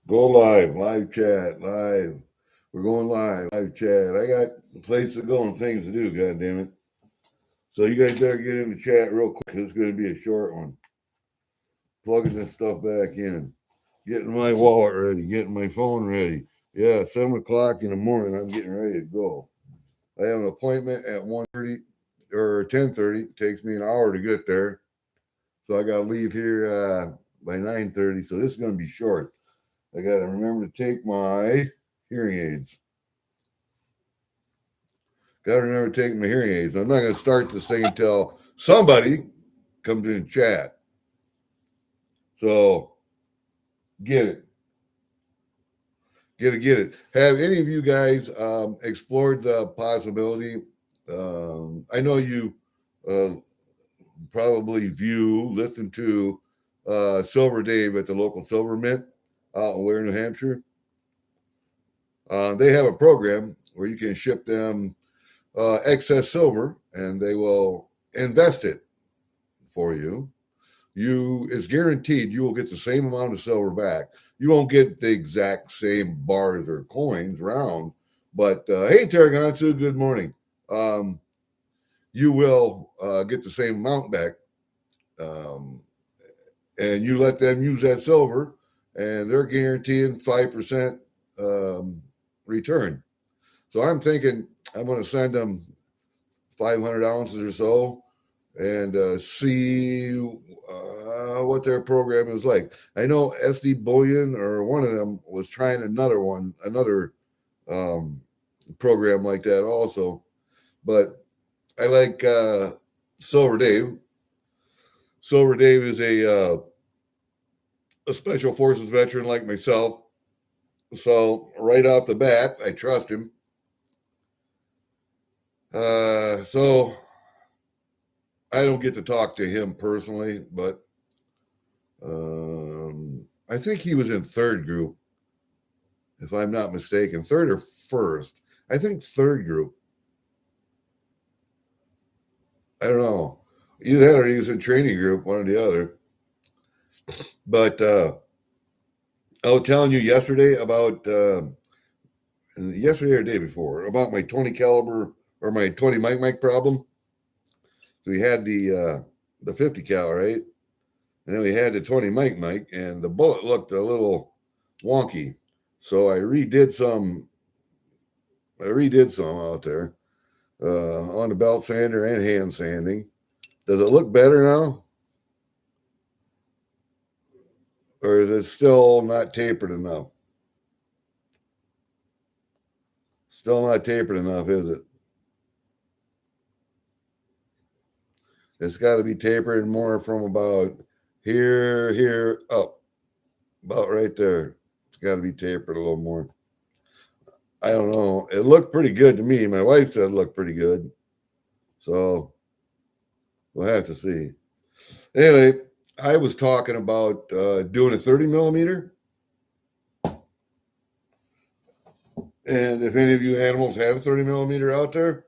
Go live chat, live. We're going live chat. I got a place to go and things to do, God damn it. So you guys better get in the chat real quick. It's going to be a short one. Plugging this stuff back in. Getting my wallet ready. Getting my phone ready. Yeah, 7 o'clock in the morning. I'm getting ready to go. I have an appointment at 1:30 or 10:30. It takes me an hour to get there. So I got to leave here by 9:30. So this is going to be short. I got to remember to take my hearing aids. Got to remember to take my hearing aids. I'm not going to start this thing until somebody comes in chat. So get it. Get it. Have any of you guys explored the possibility? I know you probably listen to Silver Dave at the local Silver Mint out in Ware, New Hampshire. They have a program where you can ship them excess silver and they will invest it for you. It's guaranteed you will get the same amount of silver back. You won't get the exact same bars or coins round, but hey, Tarragonsu, good morning. You will get the same amount back, and you let them use that silver, and they're guaranteeing 5% return. So I'm thinking I'm going to send them 500 ounces or so and see what their program is like. I know SD Bullion or one of them was trying another program like that also. But I like Silver Dave. Silver Dave is a Special Forces veteran like myself. So right off the bat, I trust him. So I don't get to talk to him personally, but I think he was in third group, if I'm not mistaken. Third or first. I think third group. I don't know. Either that or he was in training group, one or the other. But I was telling you yesterday about yesterday or the day before about my 20 caliber or my 20 Mike problem. So we had the 50 cal, right? And then we had the 20 Mike, and the bullet looked a little wonky. So I redid some out there on the belt sander and hand sanding. Does it look better now? Or is it still not tapered enough? Still not tapered enough, is it? It's got to be tapered more from about here, up. About right there. It's got to be tapered a little more. I don't know. It looked pretty good to me. My wife said it looked pretty good. So we'll have to see. Anyway, I was talking about doing a 30 millimeter. And if any of you animals have a 30 millimeter out there,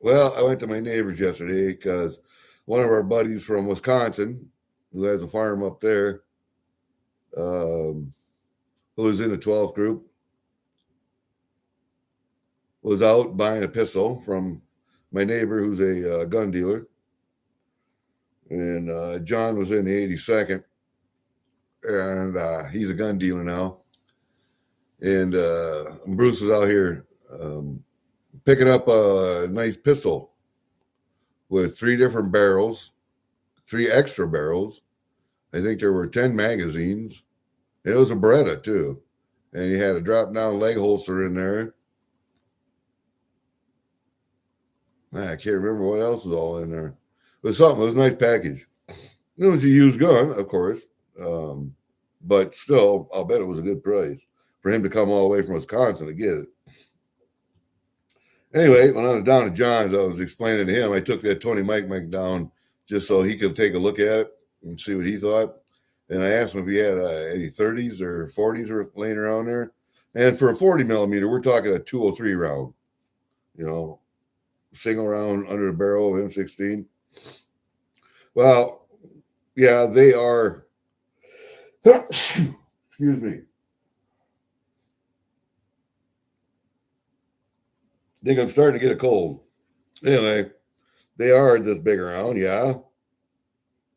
well, I went to my neighbors yesterday because one of our buddies from Wisconsin, who has a farm up there, who was in the 12th group, was out buying a pistol from my neighbor who's a gun dealer. And John was in the 82nd, and he's a gun dealer now. And Bruce was out here picking up a nice pistol with 3 different barrels, 3 extra barrels. I think there were 10 magazines. And it was a Beretta, too. And he had a drop-down leg holster in there. I can't remember what else was all in there. It was something. It was a nice package. It was a used gun, of course. But still, I'll bet it was a good price for him to come all the way from Wisconsin to get it. Anyway, when I was down at John's, I was explaining to him, I took that 20 Mike down just so he could take a look at it and see what he thought. And I asked him if he had any 30s or 40s or laying around there. And for a 40 millimeter, we're talking a 203 round, single round under the barrel of M16. Well, yeah, they are Excuse me. I think I'm starting to get a cold. Anyway, they are this big around, yeah.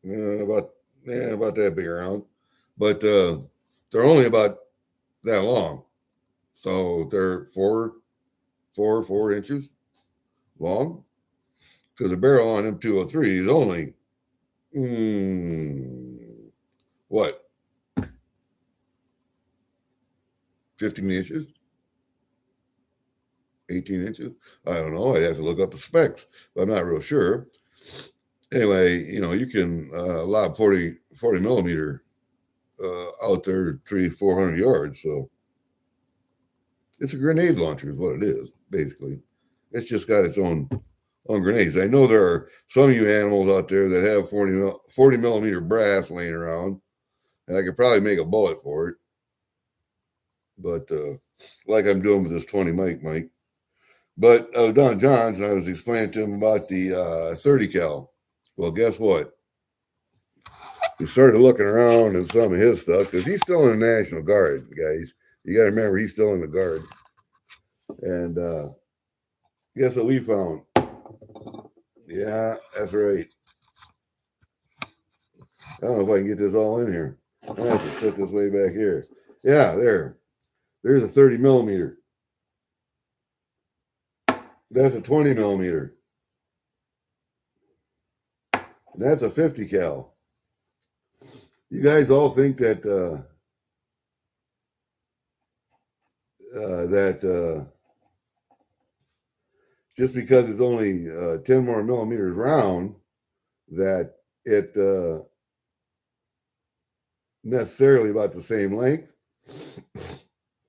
About about that big around. But they're only about that long. So they're 4 inches long. Because the barrel on M203 is only what, 15 inches, 18 inches. I don't know. I'd have to look up the specs, but I'm not real sure. Anyway, you can lob 40 millimeter out there 300-400 yards. So it's a grenade launcher is what it is, basically. It's just got its own grenades. I know there are some of you animals out there that have 40 millimeter brass laying around, and I could probably make a bullet for it. But like I'm doing with this 20 Mike. But I was down at John's and I was explaining to him about the 30 cal. Well, guess what? He started looking around in some of his stuff because he's still in the National Guard, guys. You got to remember, he's still in the Guard. And guess what we found? Yeah, that's right. I don't know if I can get this all in here. I have to set this way back here. Yeah, there's a 30 millimeter. That's a 20 millimeter. And that's a 50 cal. You guys all think that just because it's only 10 more millimeters round, that it necessarily about the same length.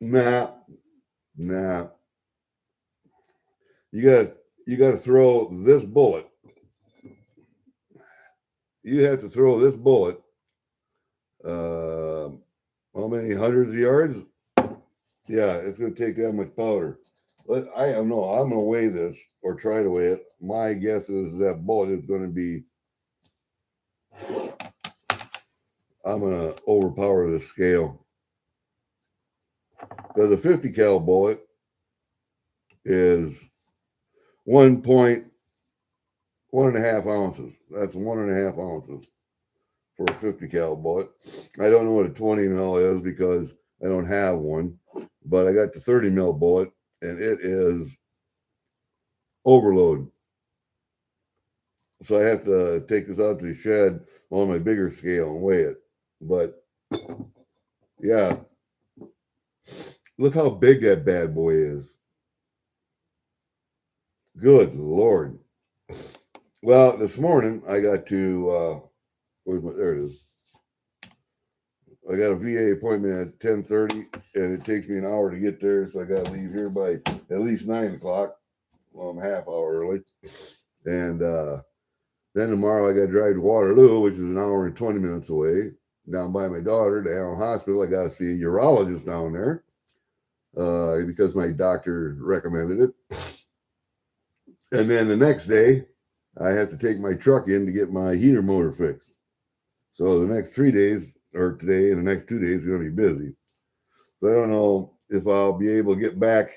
Nah. You gotta throw this bullet. You have to throw this bullet. How many hundreds of yards? Yeah, it's gonna take that much powder. But I don't know. I'm gonna weigh this or try to weigh it. My guess is that bullet is gonna be. I'm gonna overpower the scale. Because a 50 cal bullet is 1.5 ounces. That's 1.5 ounces for a 50 cal bullet. I don't know what a 20 mil is because I don't have one, but I got the 30 mil bullet and it is overload. So I have to take this out to the shed on my bigger scale and weigh it. But yeah, look how big that bad boy is. Good Lord. Well, this morning I got to, there it is. I got a VA appointment at 10:30 and it takes me an hour to get there. So I got to leave here by at least 9 o'clock. Well, I'm a half hour early. And then tomorrow I got to drive to Waterloo, which is an hour and 20 minutes away, down by my daughter to Allen Hospital. I got to see a urologist down there because my doctor recommended it. And then the next day, I have to take my truck in to get my heater motor fixed. So the next 3 days, or today and the next 2 days, are going to be busy. So I don't know if I'll be able to get back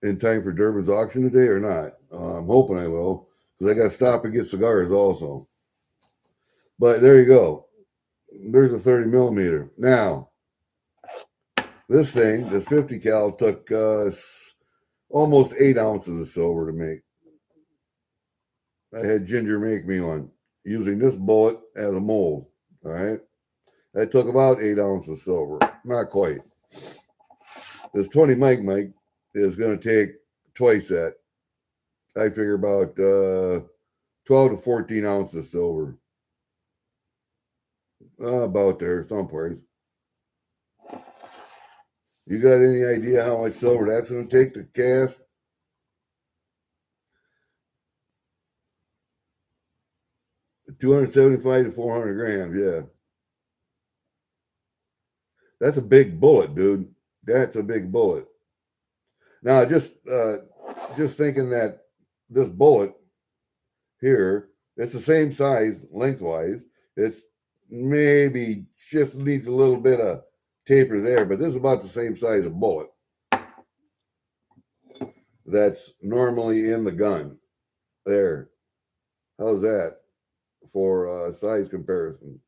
in time for Durbin's auction today or not. I'm hoping I will, because I got to stop and get cigars also. But there you go. There's a 30 millimeter. Now, this thing, the 50 cal, took almost 8 ounces of silver to make. I had Ginger make me one using this bullet as a mold. All right. That took about 8 ounces of silver. Not quite. This 20 Mike is going to take twice that. I figure about 12 to 14 ounces of silver. About there, someplace. You got any idea how much silver that's going to take to cast? $275 to 400 grams, yeah. That's a big bullet, dude. That's a big bullet. Now, just thinking that this bullet here, it's the same size lengthwise. It's maybe just needs a little bit of taper there, but this is about the same size of bullet that's normally in the gun. There. How's that for size comparison?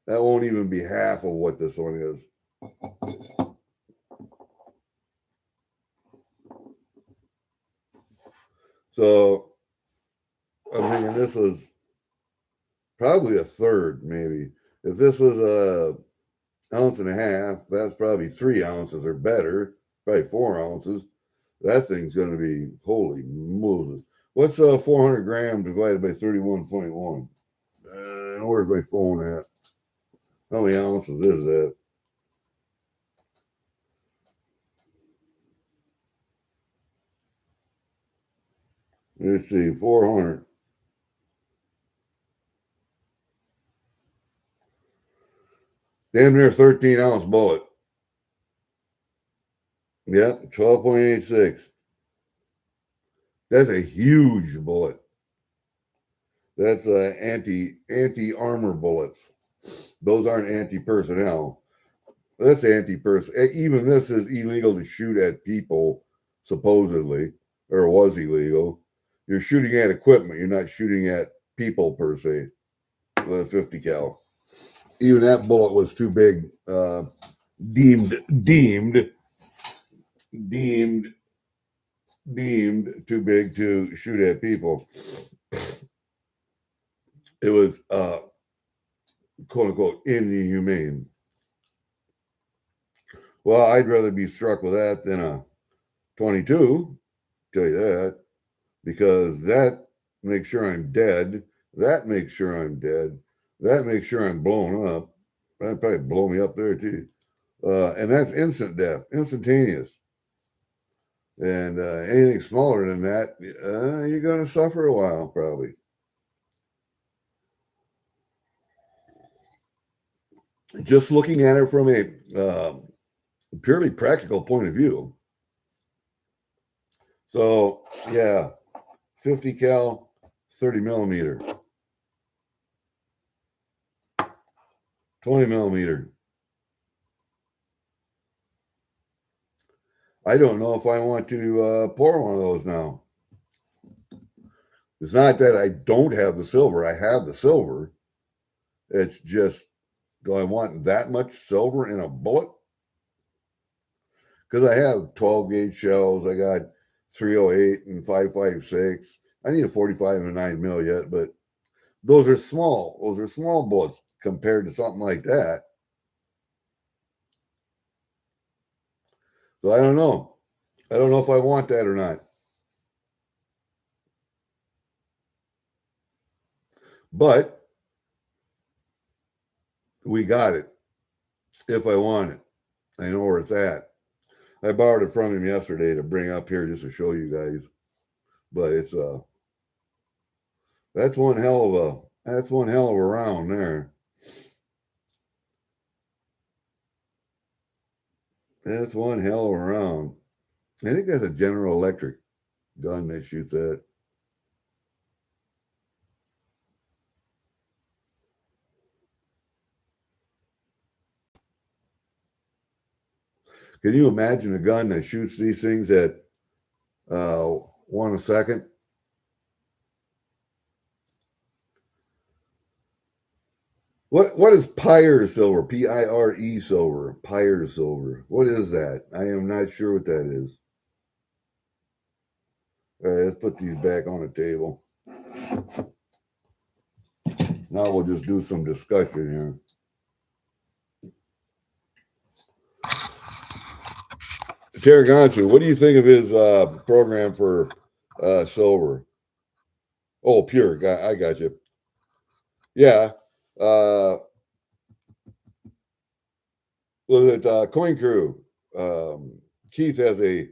That won't even be half of what this one is. So I'm thinking this was probably a third, maybe. If this was a ounce and a half, that's probably 3 ounces or better, probably 4 ounces. That thing's going to be, holy Moses. What's 400 grams divided by 31.1? Where's my phone at? How many ounces is that? Let's see, 400. Damn near 13-ounce bullet. Yep, 12.86. That's a huge bullet. That's anti-armor bullets. Those aren't anti-personnel. That's anti-person. Even this is illegal to shoot at people, supposedly, or it was illegal. You're shooting at equipment. You're not shooting at people per se. With a 50 cal. Even that bullet was too big. Deemed too big to shoot at people. It was quote unquote inhumane. Well, I'd rather be struck with that than a 22, tell you that, because that makes sure I'm dead. That makes sure I'm dead. That makes sure I'm blown up. That'd probably blow me up there too. And that's instant death, instantaneous. And anything smaller than that, you're going to suffer a while, probably. Just looking at it from a purely practical point of view. So, yeah, 50 cal, 30 millimeter, 20 millimeter. I don't know if I want to pour one of those now. It's not that I don't have the silver. I have the silver. It's just, do I want that much silver in a bullet? Because I have 12 gauge shells. I got 308 and 5.56. I need a 45 and a 9 mil yet, but those are small. Those are small bullets compared to something like that. So I don't know. I don't know if I want that or not. But we got it. If I want it, I know where it's at. I borrowed it from him yesterday to bring up here just to show you guys. But it's that's one hell of a round there. That's one hell of a round. I think that's a General Electric gun that shoots at. Can you imagine a gun that shoots these things at 1 a second? What is Pyre silver? P-I-R-E silver. Pyre silver. What is that? I am not sure what that is. All right, let's put these back on the table. Now we'll just do some discussion here. Tarragontu, what do you think of his program for silver? Oh, pure. I got you. Yeah. Was it Coin Crew? Keith has a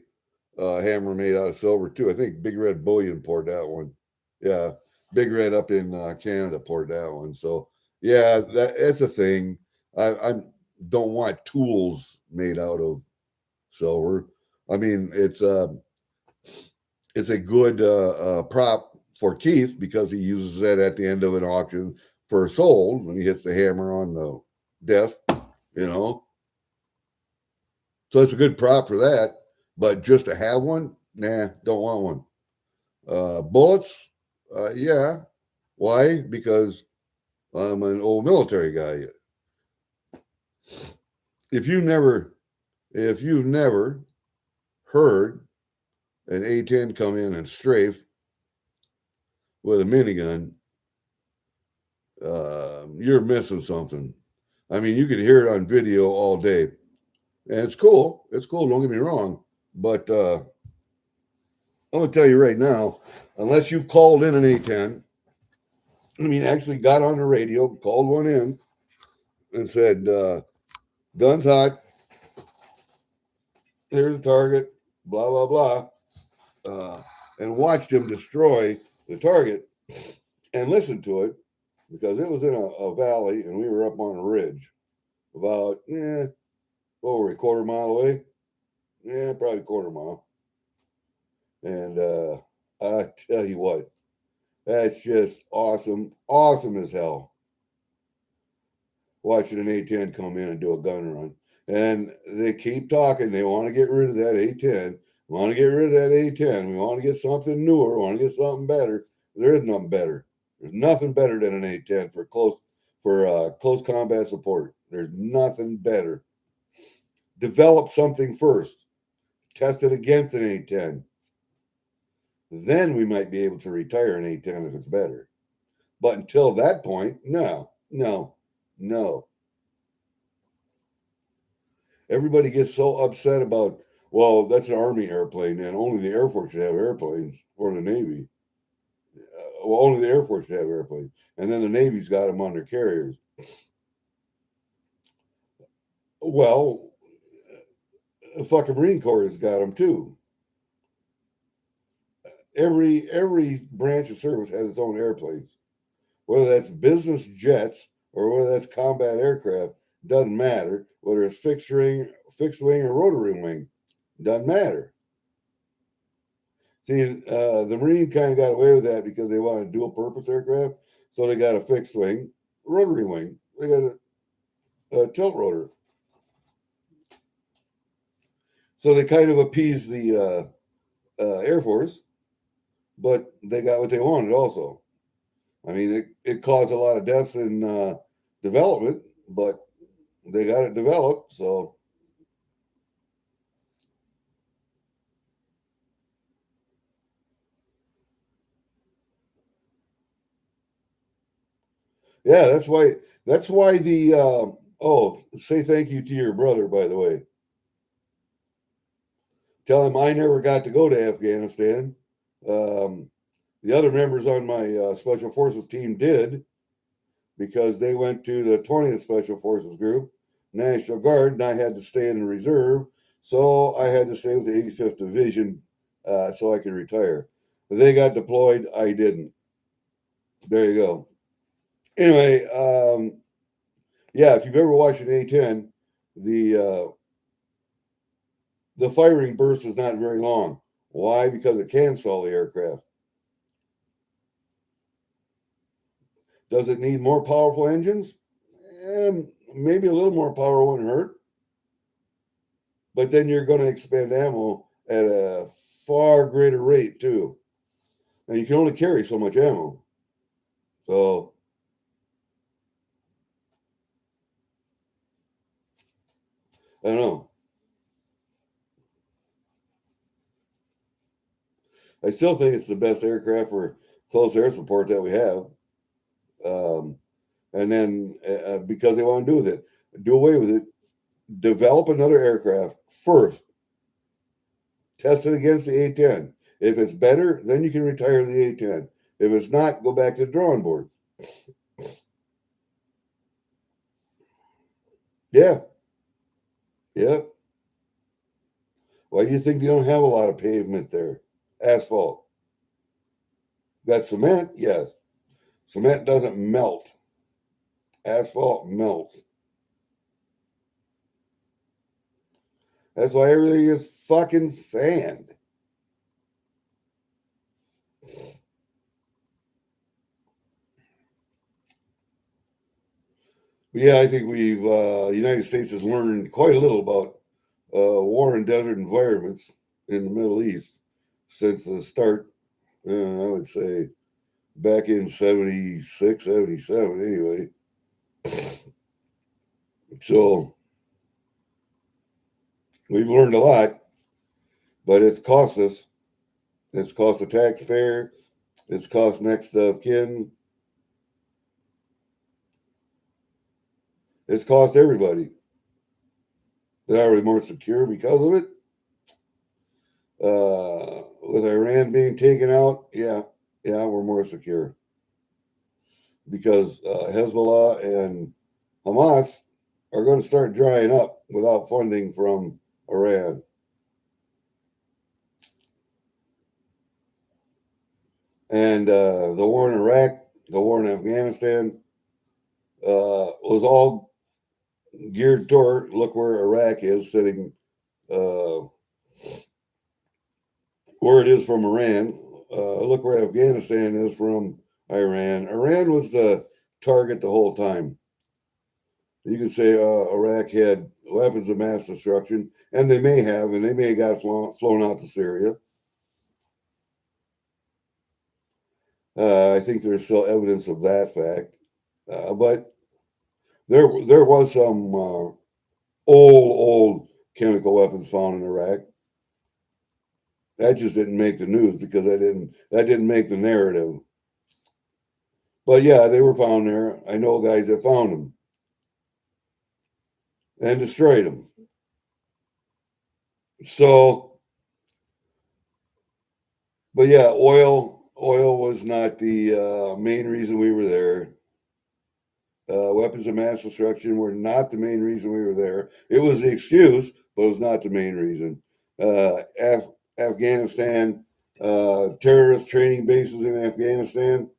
hammer made out of silver too. I think Big Red Bullion poured that one. Yeah, Big Red up in Canada poured that one. So yeah, that's a thing. I don't want tools made out of silver. I mean, it's a good prop for Keith because he uses that at the end of an auction for sold when he hits the hammer on the desk, you know. So it's a good prop for that. But just to have one, nah, don't want one. Bullets, yeah. Why? Because I'm an old military guy. If you've never heard an A10 come in and strafe with a minigun, you're missing something. I mean, you could hear it on video all day, and it's cool. It's cool. Don't get me wrong, but I'm gonna tell you right now, unless you've called in an A10, I mean, actually got on the radio, called one in, and said, "Gun's hot. Here's the target." Blah blah blah, and watched him destroy the target, and listened to it because it was in a valley, and we were up on a ridge, about what were we, quarter mile away? Yeah, probably quarter mile. And I tell you what, that's just awesome. Awesome as hell. Watching an A10 come in and do a gun run. And they keep talking. They want to get rid of that A10. Want to get rid of that A10. We want to get something newer. We want to get something better. There is nothing better. There's nothing better than an A10 for close combat support. There's nothing better. Develop something first. Test it against an A10. Then we might be able to retire an A10 if it's better. But until that point, no. Everybody gets so upset about, well, that's an Army airplane, and only the Air Force should have airplanes, or the Navy. Well, only the Air Force should have airplanes. And then the Navy's got them on their carriers. Well, the fucking Marine Corps has got them too. Every branch of service has its own airplanes. Whether that's business jets or whether that's combat aircraft, doesn't matter. Whether it's fixed wing, or rotary wing, doesn't matter. See, the Marine kind of got away with that because they wanted dual purpose aircraft. So they got a fixed wing, rotary wing. They got a tilt rotor. So they kind of appeased the Air Force, but they got what they wanted also. I mean, it caused a lot of deaths in development, but they got it developed, so. Yeah, that's why the say thank you to your brother, by the way. Tell him I never got to go to Afghanistan. The other members on my Special Forces team did, because they went to the 20th Special Forces Group, National Guard, and I had to stay in the reserve. So I had to stay with the 85th Division so I could retire. They got deployed. I didn't. There you go. Anyway, yeah, if you've ever watched an A-10, the firing burst is not very long. Why? Because it can stall the aircraft. Does it need more powerful engines? Maybe a little more power wouldn't hurt. But then you're going to expend ammo at a far greater rate, too. And you can only carry so much ammo. So, I don't know. I still think it's the best aircraft for close air support that we have. And then because they want to do with it, do away with it. Develop another aircraft first. Test it against the A-10. If it's better, then you can retire the A-10. If it's not, go back to the drawing board. Yeah. Yep. Why do you think you don't have a lot of pavement there? Asphalt. Got cement? Yes. Cement doesn't melt. Asphalt melts. That's why everything is fucking sand. yeah, I think we've the United States has learned quite a little about war in desert environments in the Middle East since the start. I would say back in 76, 77 anyway. So we've learned a lot, but it's cost us. It's cost the taxpayer. It's cost next of kin. It's cost everybody. Are we more secure because of it? With Iran being taken out, yeah, we're more secure because Hezbollah and Hamas are going to start drying up without funding from Iran. And the war in Iraq, the war in Afghanistan was all geared toward look where Iraq is sitting, where it is from Iran. Look where Afghanistan is from Iran. Iran was the target the whole time. You can say Iraq had weapons of mass destruction, and they may have, and they may have got flown out to Syria. I think there's still evidence of that fact, but there was some old chemical weapons found in Iraq. That just didn't make the news because that didn't make the narrative. But yeah, they were found there. I know guys that found them and destroyed them. So, but yeah, oil was not the main reason we were there. Weapons of mass destruction were not the main reason we were there. It was the excuse, but it was not the main reason. Afghanistan, terrorist training bases in Afghanistan.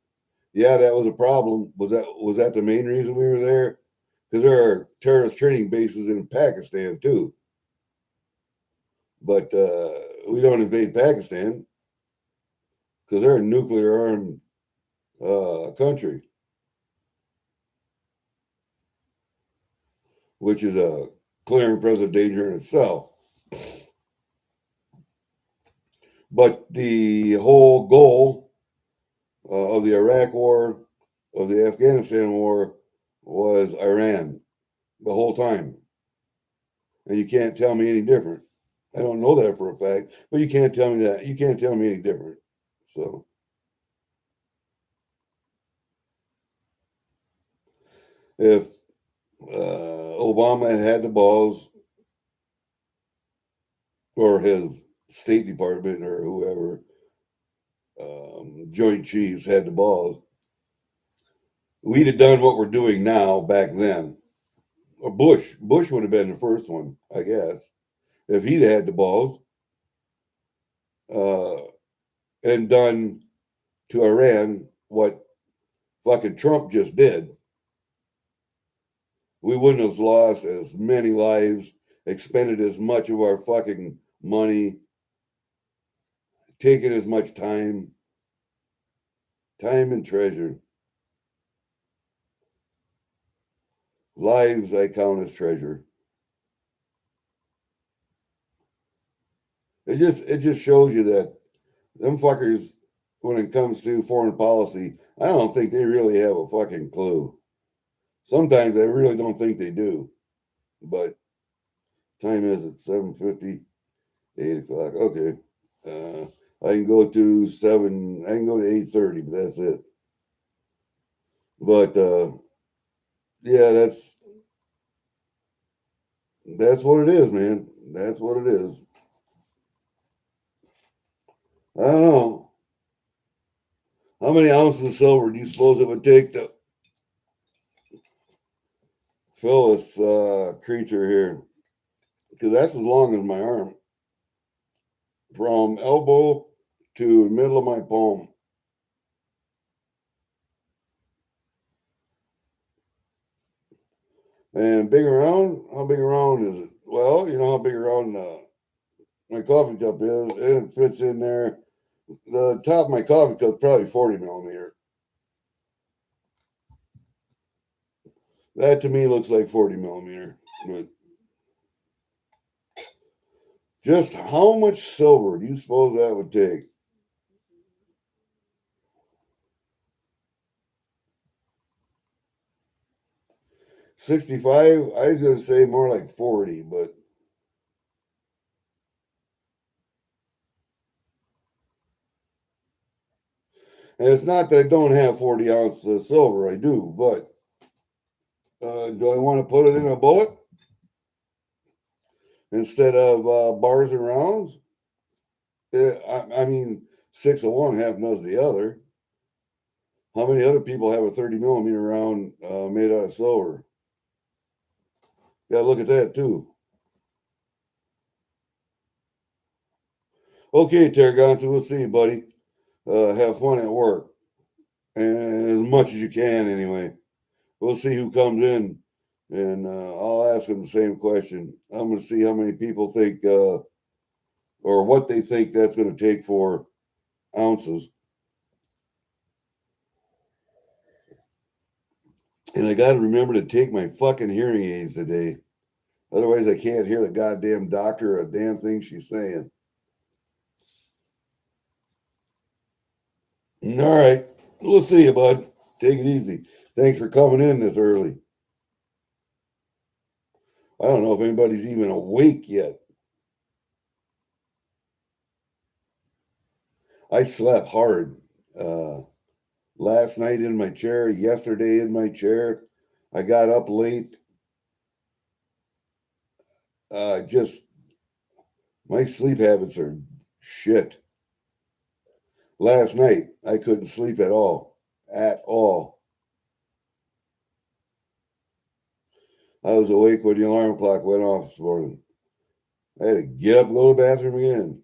Yeah, that was a problem. Was that the main reason we were there? Because there are terrorist training bases in Pakistan too. But we don't invade Pakistan because they're a nuclear armed country, which is a clear and present danger in itself. But the whole goal of the Iraq War, of the Afghanistan War, was Iran the whole time. And you can't tell me any different. I don't know that for a fact, but you can't tell me that. You can't tell me any different. So, if Obama had the balls, or his State Department or whoever, Joint Chiefs had the balls, we'd have done what we're doing now back then. Or Bush would have been the first one, I guess, if he'd had the balls, uh, and done to Iran what fucking Trump just did. We wouldn't have lost as many lives, expended as much of our fucking money, taken as much time and treasure. Lives I count as treasure. It just shows you that them fuckers, when it comes to foreign policy, I don't think they really have a fucking clue. Sometimes I really don't think they do. But time is at 7:50, 8 o'clock. Okay. I can go to 7, I can go to 8:30, but that's it. But yeah, that's what it is, man. That's what it is. I don't know. How many ounces of silver do you suppose it would take to fill this creature here? Because that's as long as my arm. From elbow to the middle of my palm. And big around? How big around is it? Well, you know how big around my coffee cup is, and it fits in there. The top of my coffee cup is probably 40 millimeter. That to me looks like 40 millimeter. But just how much silver do you suppose that would take? $65? I was going to say more like 40, but and it's not that I don't have 40 ounces of silver. I do, but do I want to put it in a bullet instead of bars and rounds? I mean, 6 of one, half does the other. How many other people have a 30 millimeter round made out of silver? Got to look at that too. Okay, Tarragonson, we'll see you, buddy. Have fun at work, and as much as you can, anyway. We'll see who comes in, and I'll ask them the same question. I'm going to see how many people think, or what they think that's going to take for ounces. And I got to remember to take my fucking hearing aids today. Otherwise, I can't hear the goddamn doctor or a damn thing she's saying. All right. We'll see you, bud. Take it easy. Thanks for coming in this early. I don't know if anybody's even awake yet. I slept hard last night in my chair, yesterday in my chair. I got up late. Just my sleep habits are shit. Last night, I couldn't sleep at all. At all. I was awake when the alarm clock went off this morning. I had to get up and go to the bathroom again.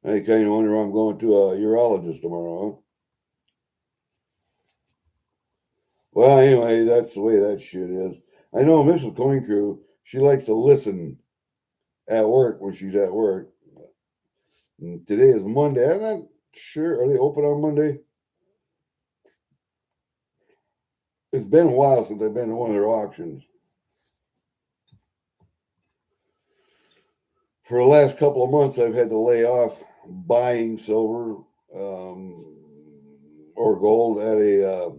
I kind of wonder why I'm going to a urologist tomorrow, huh? Well, anyway, that's the way that shit is. I know Mrs. Coin Crew, she likes to listen at work when she's at work. And today is Monday. I'm not sure. Are they open on Monday? It's been a while since I've been to one of their auctions. For the last couple of months, I've had to lay off buying silver or gold at a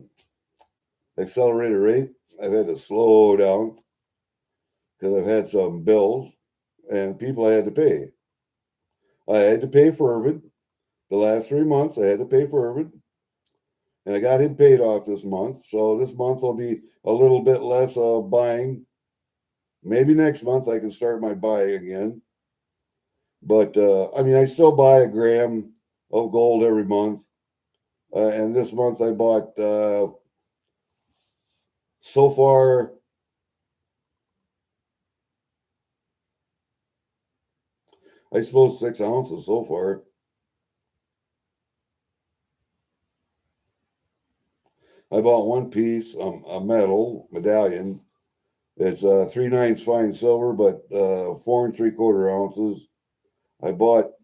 accelerated rate. I've had to slow down because I've had some bills and people I had to pay. I had to pay for Irvin. The last 3 months, I had to pay for Irvin. And I got him paid off this month. So this month will be a little bit less buying. Maybe next month I can start my buying again. But, I mean, I still buy a gram of gold every month. And this month I bought, so far, I suppose 6 ounces so far. I bought one piece, a metal medallion. It's 3/9 fine silver, but 4 3/4 ounces. I bought,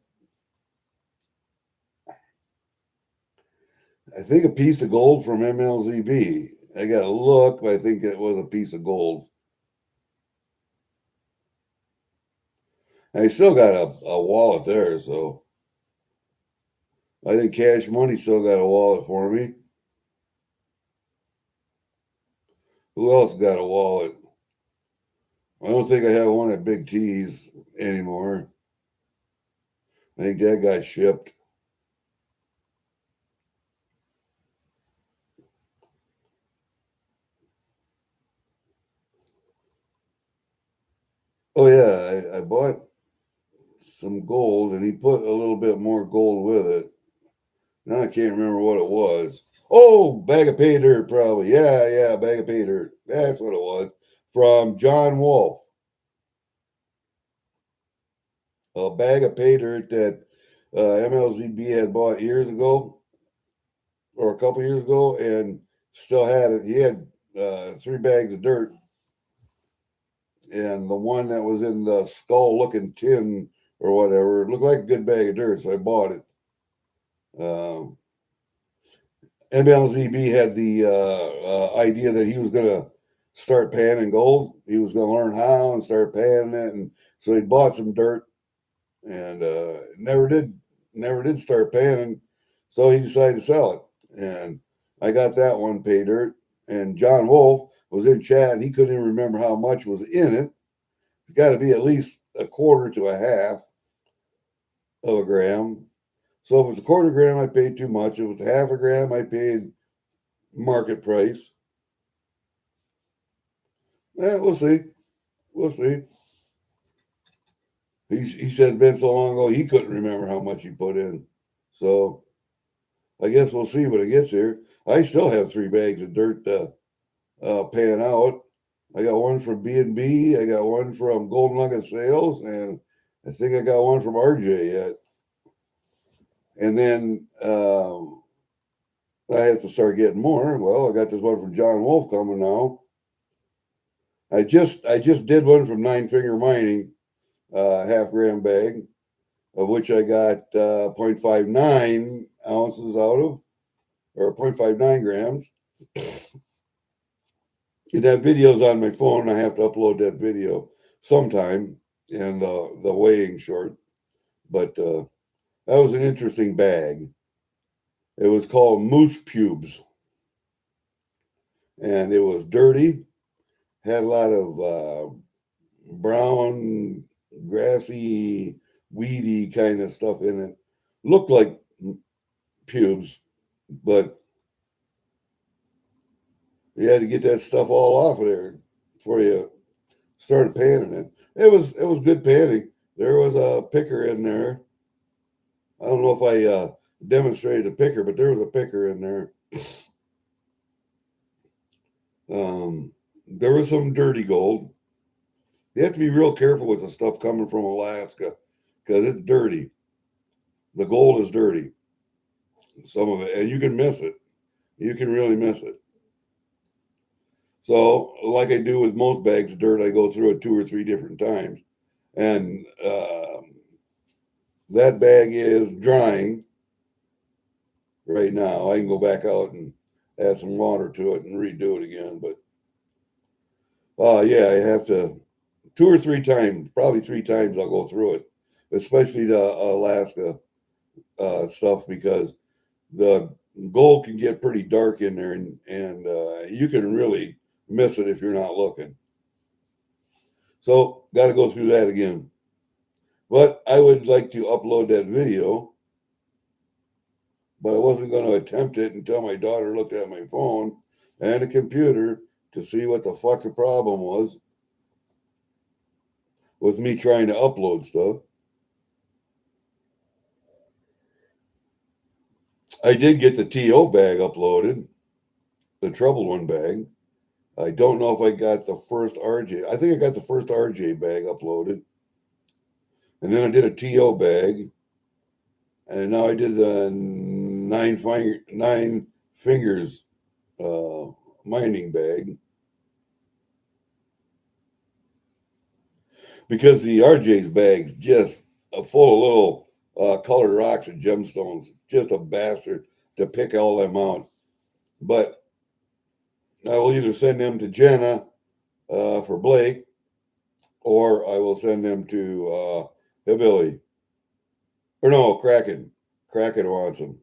I think, a piece of gold from MLZB. I got to look, but I think it was a piece of gold. And I still got a wallet there, so I think Cash Money still got a wallet for me. Who else got a wallet? I don't think I have one at Big T's anymore. I think that got shipped. Oh yeah, I bought some gold, and he put a little bit more gold with it. Now I can't remember what it was. Oh, bag of pay dirt, probably. Yeah, bag of pay dirt. That's what it was. From John Wolf. A bag of pay dirt that MLZB had bought years ago, or a couple years ago, and still had it. He had 3 bags of dirt, and the one that was in the skull-looking tin or whatever, it looked like a good bag of dirt, so I bought it. MLZB had the idea that he was going to start panning gold. He was going to learn how and start panning it, and so he bought some dirt and never did start panning. So he decided to sell it, and I got that one pay dirt. And John Wolf was in chat, and he couldn't even remember how much was in it. It's got to be at least a quarter to a half of a gram. So if it's a quarter gram, I paid too much. If it's half a gram, I paid market price. We'll see. We'll see. He says it's been so long ago he couldn't remember how much he put in. So I guess we'll see when it gets here. I still have 3 bags of dirt pan out. I got one from B&B. I got one from Golden Nugget Sales, and I think I got one from RJ yet. And then I have to start getting more. Well, I got this one from John Wolf coming now. I just did one from Nine Finger Mining, half gram bag, of which I got 0.59 ounces out of, or 0.59 grams. And that video's on my phone. I have to upload that video sometime, and the weighing short. But that was an interesting bag. It was called Moose Pubes, and it was dirty. Had a lot of brown, grassy, weedy kind of stuff in it. Looked like pubes, but you had to get that stuff all off of there before you started panning it. It was good panning. There was a picker in there. I don't know if I demonstrated a picker, but there was a picker in there. There was some dirty gold. You have to be real careful with the stuff coming from Alaska because it's dirty. The gold is dirty, some of it, and you can miss it. You can really miss it. So, like I do with most bags of dirt, I go through it 2 or 3 different times. And that bag is drying right now. I can go back out and add some water to it and redo it again. But, yeah, I have to 2 or 3 times, probably 3 times I'll go through it, especially the Alaska stuff, because the gold can get pretty dark in there, and you can really miss it if you're not looking. So got to go through that again. But I would like to upload that video, but I wasn't going to attempt it until my daughter looked at my phone and a computer to see what the fuck the problem was with me trying to upload stuff. I did get the TO bag uploaded, the troubled one bag. I don't know if I got the first RJ. I think I got the first RJ bag uploaded. And then I did a TO bag. And now I did the nine fingers mining bag. Because the RJ's bag's just full of little colored rocks and gemstones. Just a bastard to pick all them out. But I will either send them to Jenna for Blake, or I will send them to Hillbilly. Or no, Kraken. Kraken wants them.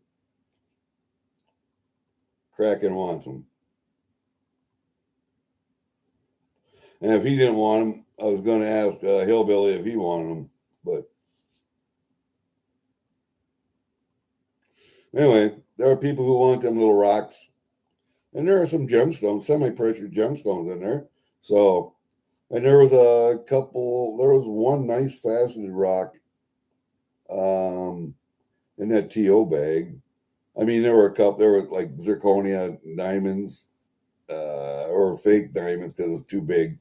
Kraken wants them. And if he didn't want them, I was going to ask Hillbilly if he wanted them. But anyway, there are people who want them little rocks. And there are some gemstones, semi-precious gemstones in there. So, and there was there was one nice faceted rock in that TO bag. I mean, there were like zirconia diamonds, or fake diamonds because it was too big.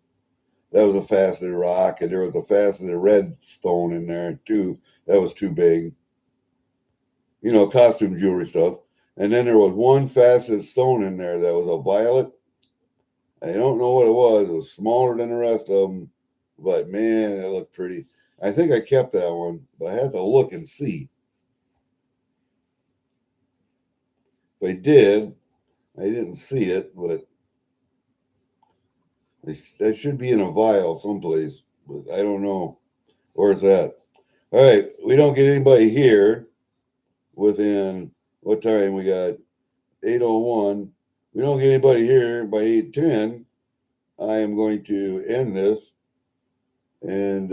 That was a faceted rock, and there was a faceted red stone in there too. That was too big. You know, costume jewelry stuff. And then there was one faceted stone in there that was a violet. I don't know what it was. It was smaller than the rest of them, but man, it looked pretty. I think I kept that one, but I had to look and see. If I did, I didn't see it, but that should be in a vial someplace, but I don't know where it's at. All right, we don't get anybody here within what time we got? 8:01. We don't get anybody here by 8:10. I am going to end this and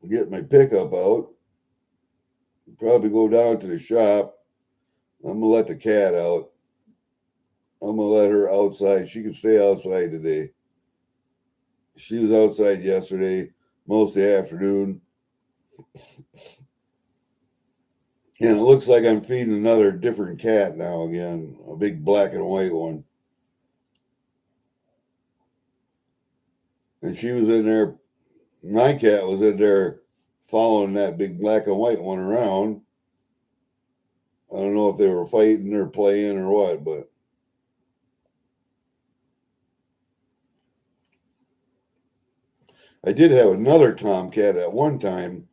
get my pickup out. Probably go down to the shop. I'm gonna let the cat out. I'm gonna let her outside. She can stay outside today. She was outside yesterday, most of the afternoon. And it looks like I'm feeding another different cat now again, a big black and white one. And she was in there, my cat was in there following that big black and white one around. I don't know if they were fighting or playing or what, but I did have another tomcat at one time.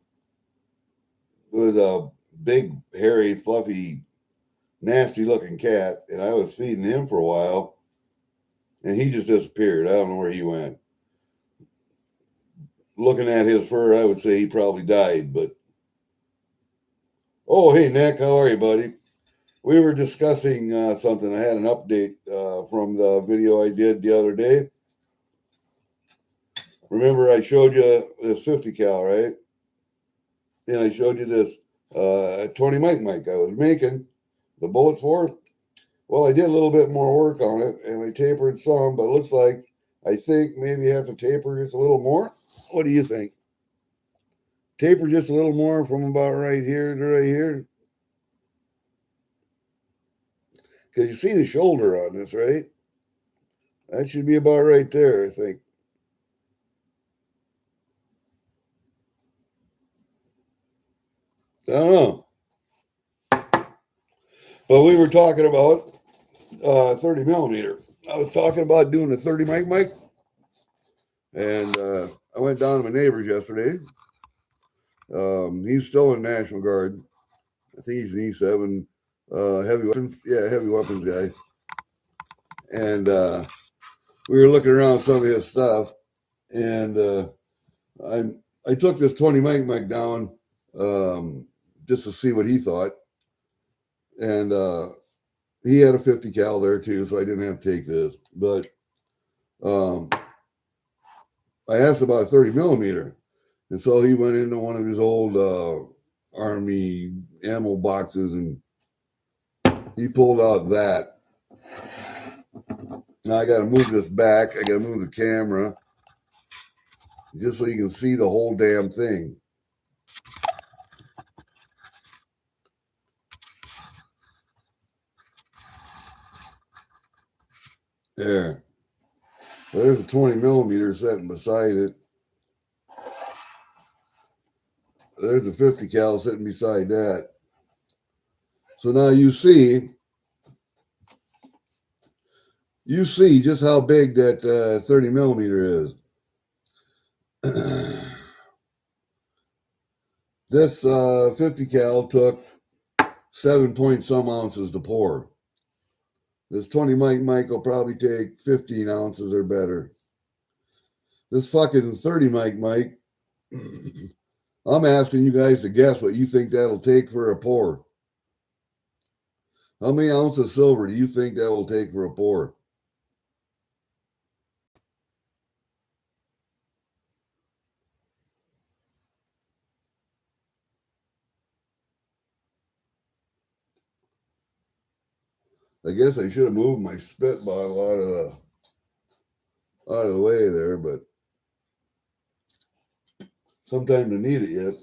It was a big, hairy, fluffy, nasty looking cat, and I was feeding him for a while, and he just disappeared. I don't know where he went. Looking at his fur, I would say he probably died, but oh, hey, Nick, how are you, buddy? We were discussing something. I had an update from the video I did the other day. Remember, I showed you this 50 cal, right? And I showed you this 20 mic I was making the bullet for. Well, I did a little bit more work on it, and I tapered some, but it looks like I think maybe you have to taper just a little more. What do you think? Taper just a little more from about right here to right here. Because you see the shoulder on this, right? That should be about right there, I think. I don't know. But we were talking about 30 millimeter. I was talking about doing a 30 mic. And I went down to my neighbor's yesterday. He's still in the National Guard. I think he's an E7 heavy weapons. Yeah, heavy weapons guy. And we were looking around some of his stuff. And I took this 20 mic down just to see what he thought. And he had a 50 cal there too, so I didn't have to take this. But I asked about a 30 millimeter. And so he went into one of his old Army ammo boxes and he pulled out that. Now I got to move this back. I got to move the camera just so you can see the whole damn thing. There. There's a 20 millimeter sitting beside it. There's a 50 cal sitting beside that. So now you see just how big that 30 millimeter is. This 50 cal took 7 point some ounces to pour. This 20 mic will probably take 15 ounces or better. This fucking 30 mic, I'm asking you guys to guess what you think that'll take for a pour. How many ounces of silver do you think that will take for a pour? I guess I should have moved my spit bottle out of the way there, but sometimes I need it yet.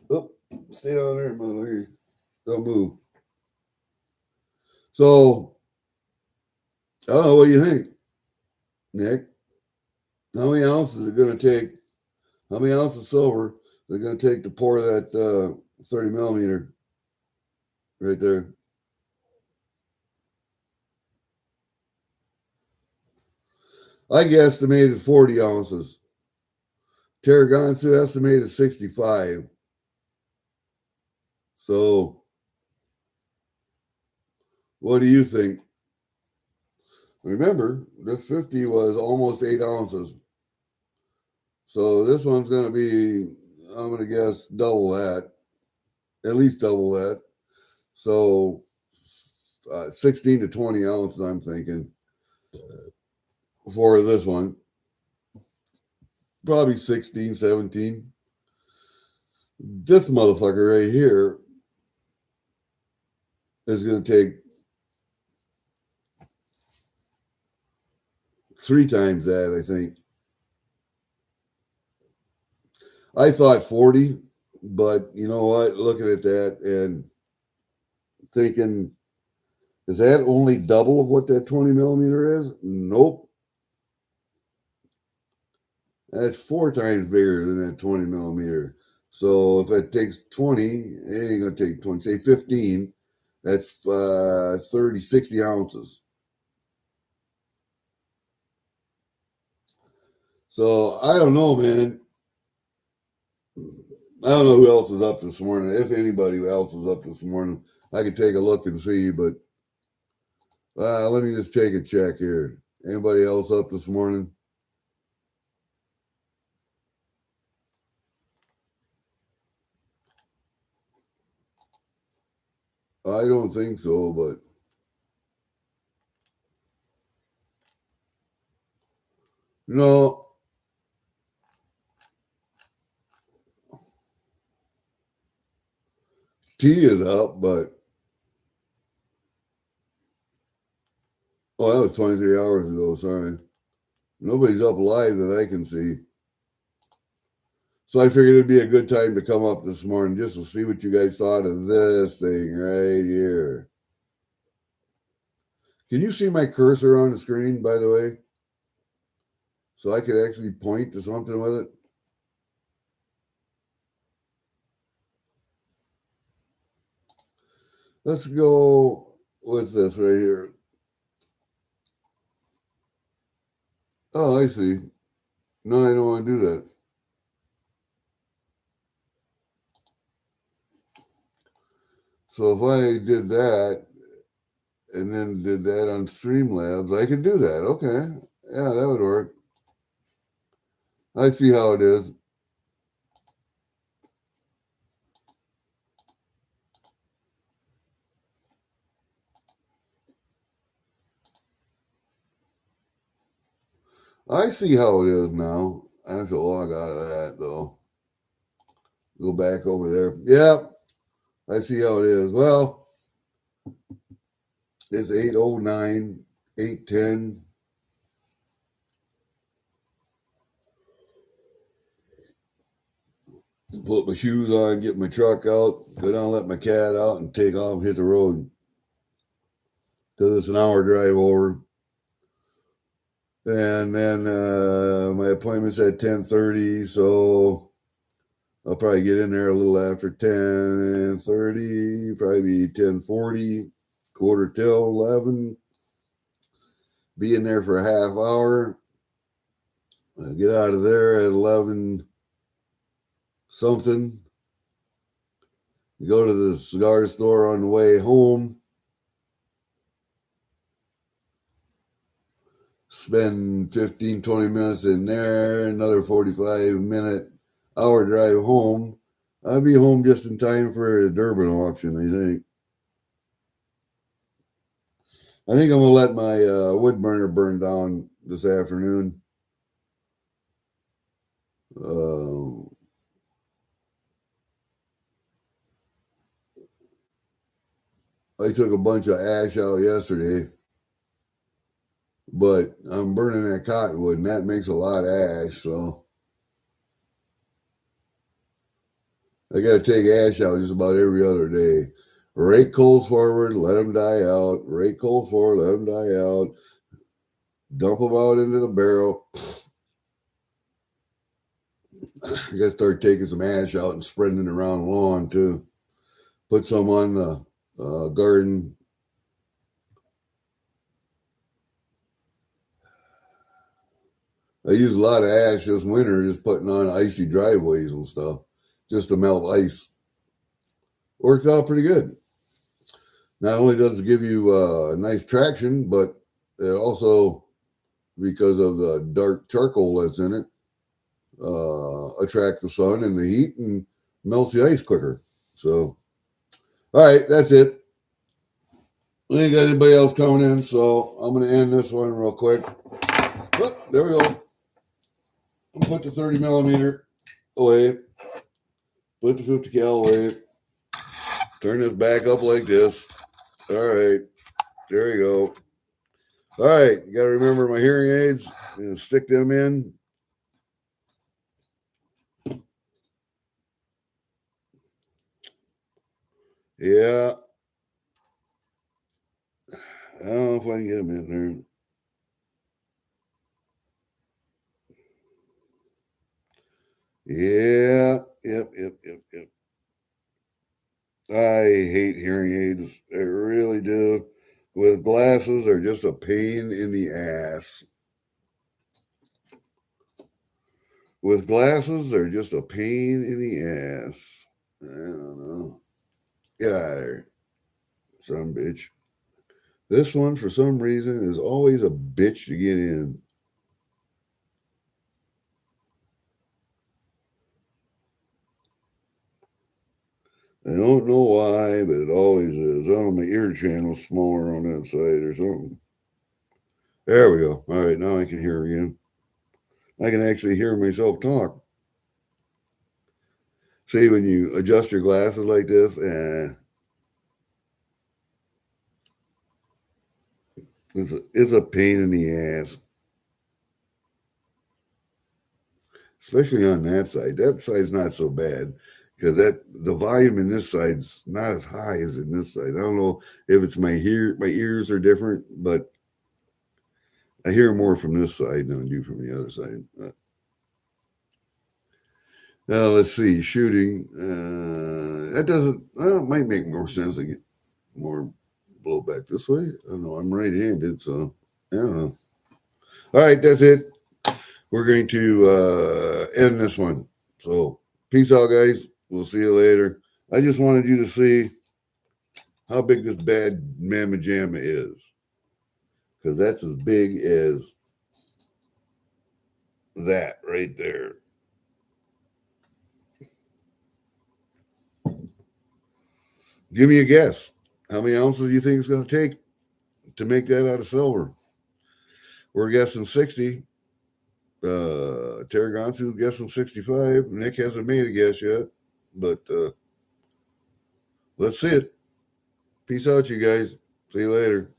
Oh, stay down there, mother. Don't move. So, I don't know, what do you think, Nick? How many ounces is it going to take? How many ounces of silver is it going to take to pour that 30 millimeter right there? I guesstimated 40 ounces. Tarragonsu estimated 65. So what do you think? Remember, this 50 was almost 8 ounces. So this one's going to be, I'm going to guess, double that, at least double that. So 16 to 20 ounces, I'm thinking, for this one. Probably 16, 17. This motherfucker right here is going to take 3 times that, I think. I thought 40, but you know what? Looking at that and thinking, is that only double of what that 20 millimeter is? Nope. That's 4 times bigger than that 20 millimeter. So if it takes 20, it ain't going to take 20, say 15, that's 30, 60 ounces. So I don't know, man. I don't know who else is up this morning. If anybody else is up this morning, I could take a look and see, but let me just take a check here. Anybody else up this morning? I don't think so, but no. T is up, but that was 23 hours ago. Sorry. Nobody's up live that I can see. So I figured it'd be a good time to come up this morning just to see what you guys thought of this thing right here. Can you see my cursor on the screen, by the way? So I could actually point to something with it? Let's go with this right here. Oh, I see. No, I don't want to do that. So if I did that and then did that on Streamlabs, I could do that. Okay. Yeah, that would work. I see how it is. I see how it is now. I have to log out of that, though. Go back over there. Yep. I see how it is. Well, it's 8:09, 8:10. Put my shoes on, get my truck out, go down, let my cat out, and take off and hit the road. Because it's an hour drive over. And then my appointment's at 10:30, so I'll probably get in there a little after 10:30, probably 10:40, quarter till 11. Be in there for a half hour. Get out of there at 11 something. Go to the cigar store on the way home. Spend 15, 20 minutes in there, another 45-minute hour drive home. I'll be home just in time for the Durban auction, I think. I think I'm going to let my wood burner burn down this afternoon. I took a bunch of ash out yesterday, but I'm burning that cottonwood, and that makes a lot of ash, so I got to take ash out just about every other day. Rake coals forward, let them die out. Rake coals forward, let them die out. Dump them out into the barrel. I got to start taking some ash out and spreading it around the lawn, too. Put some on the garden. I use a lot of ash this winter just putting on icy driveways and stuff just to melt ice. works out pretty good. Not only does it give you nice traction, but it also, because of the dark charcoal that's in it, attract the sun and the heat and melts the ice quicker. So, all right, that's it. We ain't got anybody else coming in, so I'm going to end this one real quick. Oh, there we go. Put the 30 millimeter away. Put the 50 cal away. Turn this back up like this. All right, there you go. All right, you got to remember my hearing aids and stick them in. Yeah. I don't know if I can get them in there. Yeah. Yep. I hate hearing aids. I really do. With glasses, they're just a pain in the ass. With glasses, they're just a pain in the ass. I don't know. Get out of there, some bitch. This one, for some reason, is always a bitch to get in. I don't know why, but it always is. I don't know, my ear channel's smaller on that side or something. There we go. All right, now I can hear again. I can actually hear myself talk. See, when you adjust your glasses like this, it's a pain in the ass. Especially on that side. That side's not so bad because the volume in this side's not as high as in this side. I don't know if it's my ears are different, but I hear more from this side than I do from the other side. Now let's see, shooting. That doesn't. Well, it might make more sense to get more blow back this way. I don't know. I'm right-handed, so I don't know. All right, that's it. We're going to end this one. So peace out, guys. We'll see you later. I just wanted you to see how big this bad mamma jamma is, because that's as big as that right there. Give me a guess. How many ounces do you think it's going to take to make that out of silver? We're guessing 60. Tarragon's guessing 65. Nick hasn't made a guess yet, but let's see it. Peace out, you guys. See you later.